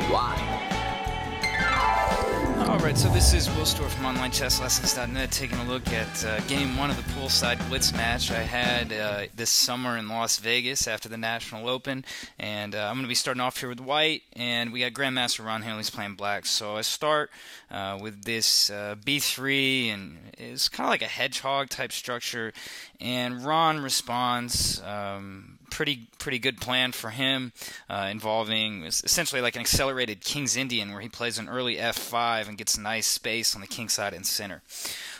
Why? Alright, so this is Will Stewart from OnlineChessLessons.net taking a look at Game 1 of the poolside Blitz match I had this summer in Las Vegas after the National Open. And I'm going to be starting off here with white, and we got Grandmaster Ron Henley's playing black. So I start with this b3, and it's kind of like a hedgehog type structure. And Ron responds, pretty good plan for him, involving essentially like an accelerated King's Indian where he plays an early f5 and gets nice space on the king side and center.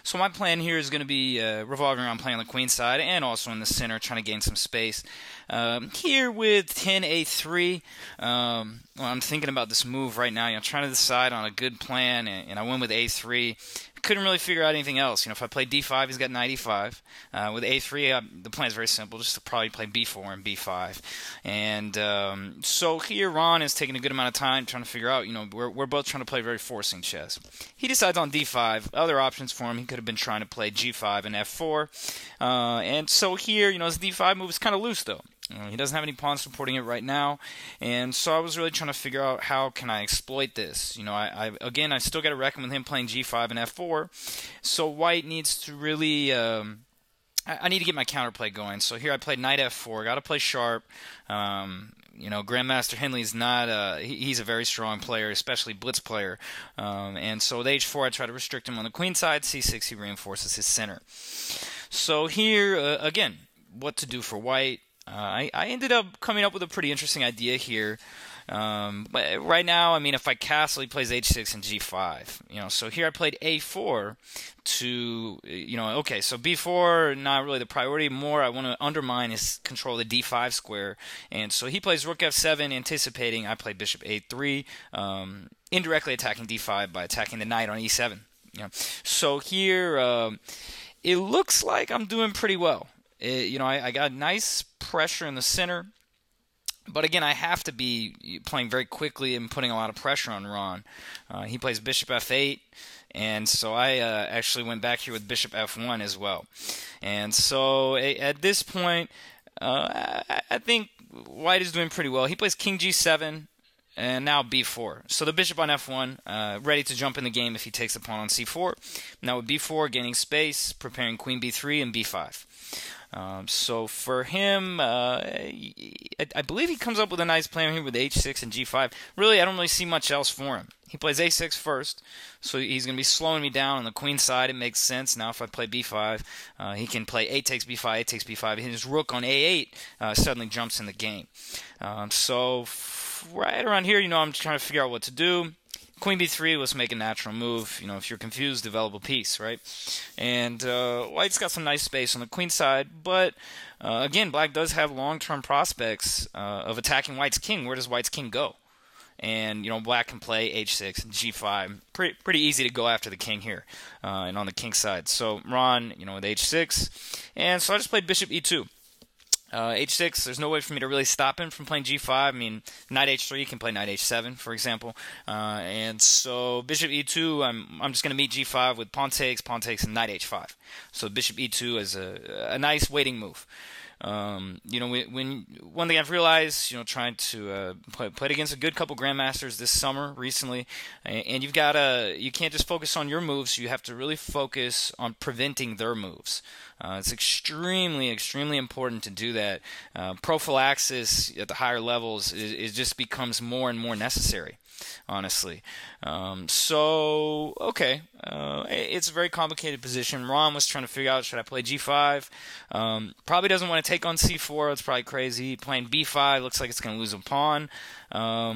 So my plan here is going to be revolving around playing on the queen side and also in the center, trying to gain some space. Here with 10a3, well, I'm thinking about this move right now. I'm trying to decide on a good plan, and I went with a3. Couldn't really figure out anything else. If I play d5, he's got knight e5. With a3, the plan is very simple, just to probably play b4 and b5. And so here, Ron is taking a good amount of time trying to figure out, we're both trying to play very forcing chess. He decides on d5. Other options for him, he could have been trying to play g5 and f4. And so here, his d5 move is kind of loose, though. He doesn't have any pawns supporting it right now, and so I was really trying to figure out how can I exploit this. I still got to reckon with him playing g5 and f4, so white needs to really, I need to get my counterplay going. So here I played knight f4, got to play sharp. Grandmaster Henley's not, he's a very strong player, especially blitz player, and so with h4 I try to restrict him on the queen side, c6 he reinforces his center. So here, again, what to do for white. I ended up coming up with a pretty interesting idea here. But right now, if I castle, he plays h6 and g5. So here I played a4 to, okay, so b4, not really the priority. More, I want to undermine his control of the d5 square. And so he plays rook f7, anticipating. I play bishop a3, indirectly attacking d5 by attacking the knight on e7. So here, it looks like I'm doing pretty well. I got nice pressure in the center, but again, I have to be playing very quickly and putting a lot of pressure on Ron. He plays bishop f8, and so I actually went back here with bishop f1 as well. And so at this point, I think white is doing pretty well. He plays king g7. And now b4. So the bishop on f1, ready to jump in the game if he takes the pawn on c4. Now with b4, gaining space, preparing queen b3 and b5. So for him, I believe he comes up with a nice plan here with h6 and g5. Really, I don't really see much else for him. He plays a6 first, so he's going to be slowing me down on the queen side. It makes sense. Now if I play b5, he can play a takes b5, a takes b5. His rook on a8 suddenly jumps in the game. So right around here, I'm trying to figure out what to do. Queen b3, let's make a natural move. If you're confused, develop a piece, right? And white's got some nice space on the queen side, but again, black does have long-term prospects of attacking white's king. Where does white's king go? And, black can play h6 and g5. Pretty easy to go after the king here and on the king side. So Ron, with h6. And so I just played bishop e2. h6, there's no way for me to really stop him from playing g5. Knight h3, he can play knight h7, for example. And so bishop e2, I'm just going to meet g5 with pawn takes, and knight h5. So bishop e2 is a nice waiting move. When one thing I've realized, trying to play against a good couple grandmasters this summer recently, and you can't just focus on your moves. You have to really focus on preventing their moves. It's extremely, extremely important to do that. Prophylaxis at the higher levels it just becomes more and more necessary, honestly. It's a very complicated position. Ron was trying to figure out, should I play g5? Probably doesn't want to take on c4. It's probably crazy. Playing b5 looks like it's going to lose a pawn. I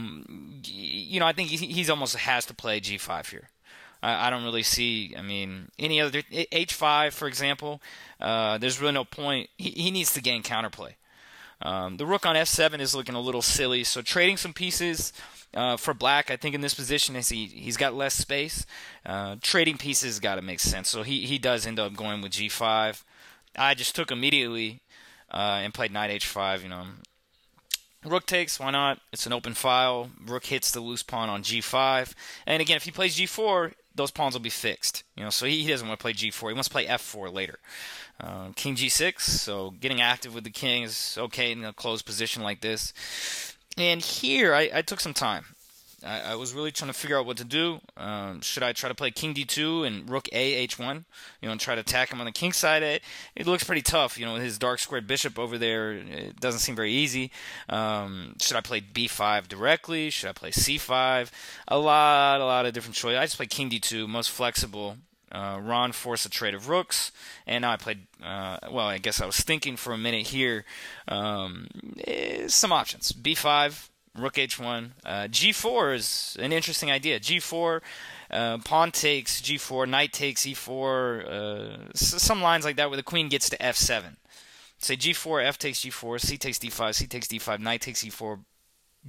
think he's almost has to play g5 here. I don't really see, any other, h5, for example, there's really no point. He needs to gain counterplay. The rook on f7 is looking a little silly, so trading some pieces for black, I think in this position, as he's got less space, trading pieces got to make sense. So he does end up going with g5. I just took immediately and played knight h5, Rook takes, why not? It's an open file. Rook hits the loose pawn on g5. And again, if he plays g4, those pawns will be fixed. So he doesn't want to play g4. He wants to play f4 later. King g6, so getting active with the king is okay in a closed position like this. And here, I took some time. I was really trying to figure out what to do. Should I try to play king d2 and rook a h1, and try to attack him on the king side? It looks pretty tough, with his dark squared bishop over there. It doesn't seem very easy. Should I play b5 directly? Should I play c5? A lot of different choices. I just played king d2, most flexible. Ron forced a trade of rooks, and now I played, I guess I was thinking for a minute here, some options. b5, rook h1, g4 is an interesting idea. g4, pawn takes g4, knight takes e4, some lines like that where the queen gets to f7. Say g4, f takes g4, c takes d5, c takes d5, knight takes e4,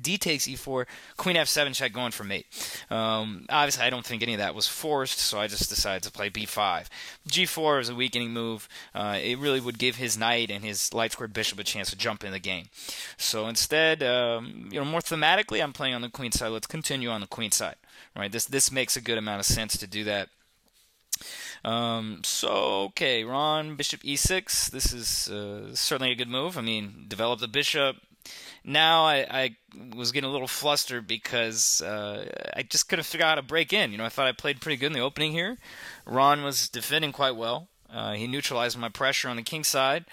d takes e4, queen f7 check going for mate. Obviously, I don't think any of that was forced, so I just decided to play b5. g4 is a weakening move. It really would give his knight and his light squared bishop a chance to jump in the game. So instead, more thematically, I'm playing on the queen side. Let's continue on the queen side. Right? This makes a good amount of sense to do that. Okay, Ron, bishop e6. This is certainly a good move. I mean, develop the bishop. Now I was getting a little flustered because I just couldn't figure out how to break in. I thought I played pretty good in the opening here. Ron was defending quite well. He neutralized my pressure on the king side.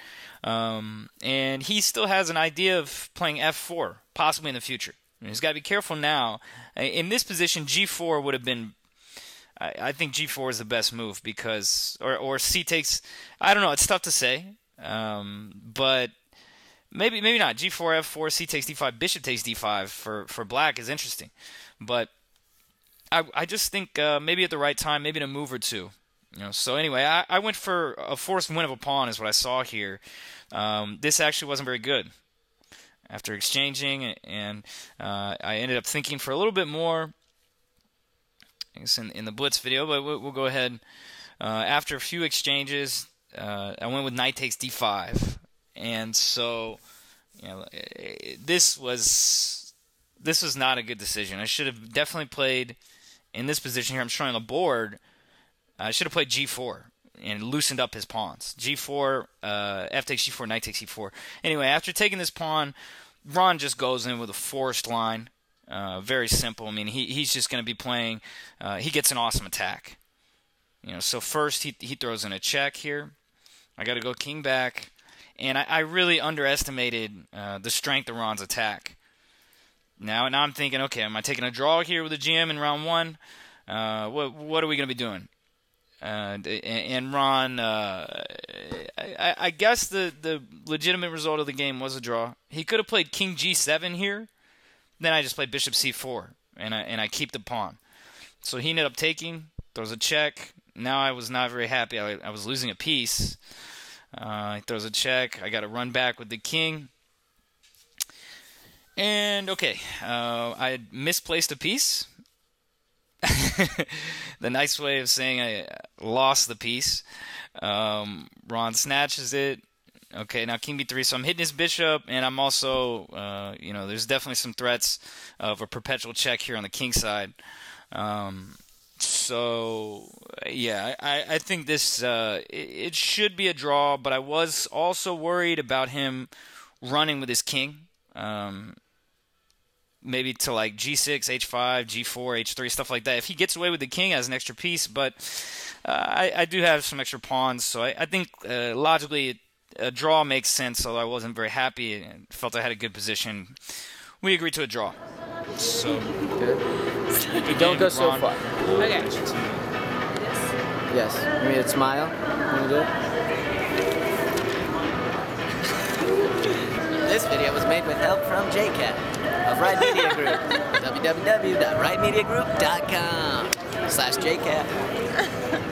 And he still has an idea of playing f4, possibly in the future. He's got to be careful now. In this position, g4 would have been... I think g4 is the best move because... Or c takes... I don't know. It's tough to say. But... Maybe not. G4, F4, C takes D5, Bishop takes D5 for black is interesting. But I just think maybe at the right time, maybe in a move or two. So anyway, I went for a forced win of a pawn is what I saw here. This actually wasn't very good. After exchanging, and I ended up thinking for a little bit more. I guess in the Blitz video, but we'll go ahead. After a few exchanges, I went with knight takes D5. And so, this was not a good decision. I should have definitely played in this position here. I'm showing on the board. I should have played g4 and loosened up his pawns. g4, f takes g4, knight takes e4. Anyway, after taking this pawn, Ron just goes in with a forced line. Very simple. I mean, he's just going to be playing. He gets an awesome attack. So first he throws in a check here. I got to go king back. And I really underestimated the strength of Ron's attack. Now I'm thinking, okay, am I taking a draw here with the GM in round one? What are we going to be doing? And Ron, I guess the legitimate result of the game was a draw. He could have played king g7 here. Then I just played bishop c4, and I keep the pawn. So he ended up taking, throws a check. Now I was not very happy. I was losing a piece. He throws a check. I got to run back with the king. And, okay, I had misplaced a piece. The nice way of saying I lost the piece. Ron snatches it. Okay, now king b3. So I'm hitting his bishop, and I'm also, there's definitely some threats of a perpetual check here on the king side. So, yeah, I think this, it should be a draw, but I was also worried about him running with his king. Maybe to like g6, h5, g4, h3, stuff like that. If he gets away with the king as an extra piece, but I do have some extra pawns, so I think logically a draw makes sense, although I wasn't very happy and felt I had a good position. We agreed to a draw. So, good. Don't go so far. Okay. Yes. You mean to smile when you do it? This video was made with help from JCat of Right Media Group. www.rightmediagroup.com/JCat.